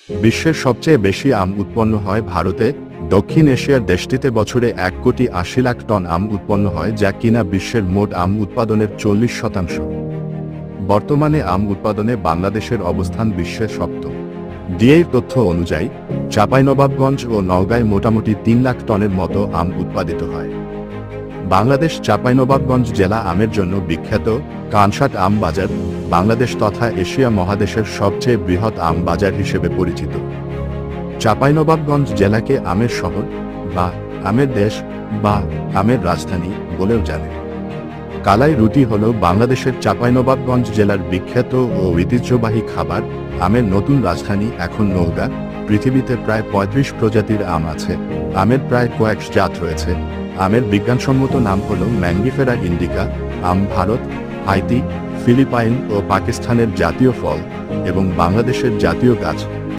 বিশ্বের সবচেয়ে বেশি আম উৎপন্ন হয় ভারতে। দক্ষিণ এশিয়ার দেশটিতে বছরে 1,80,00,000 টন আম উৎপন্ন হয়, যা কিনা বিশ্বের মোট আম উৎপাদনের 40%। বর্তমানে আম উৎপাদনে বাংলাদেশের অবস্থান বিশ্বের সপ্তম। ডিএর তথ্য অনুযায়ী চাঁপাইনবাবগঞ্জ ও নওগাঁয় মোটামুটি 3 লাখ টনের মতো আম উৎপাদিত হয়। বাংলাদেশ চাঁপাইনবাবগঞ্জ জেলা আমের জন্য বিখ্যাত। কানসাট আম বাজার বাংলাদেশ তথা এশিয়া মহাদেশের সবচেয়ে বৃহৎ আম বাজার হিসেবে পরিচিত। চাঁপাইনবাবগঞ্জ জেলাকে আমের শহর বা আমের দেশ বা আমের রাজধানী বলেও জানে। কালাই রুটি হল বাংলাদেশের চাঁপাইনবাবগঞ্জ জেলার বিখ্যাত ও ঐতিহ্যবাহী খাবার। আমের নতুন রাজধানী এখন নওগাঁ। পৃথিবীতে প্রায় 35 প্রজাতির আম আছে। আমের প্রায় কয়েক জাত রয়েছে। আমের বিজ্ঞানসম্মত নাম হল ম্যাঙ্গিফেরা ইন্ডিকা। আম ভারত, হাইতি, ফিলিপাইন ও পাকিস্তানের জাতীয় ফল এবং বাংলাদেশের জাতীয় গাছ।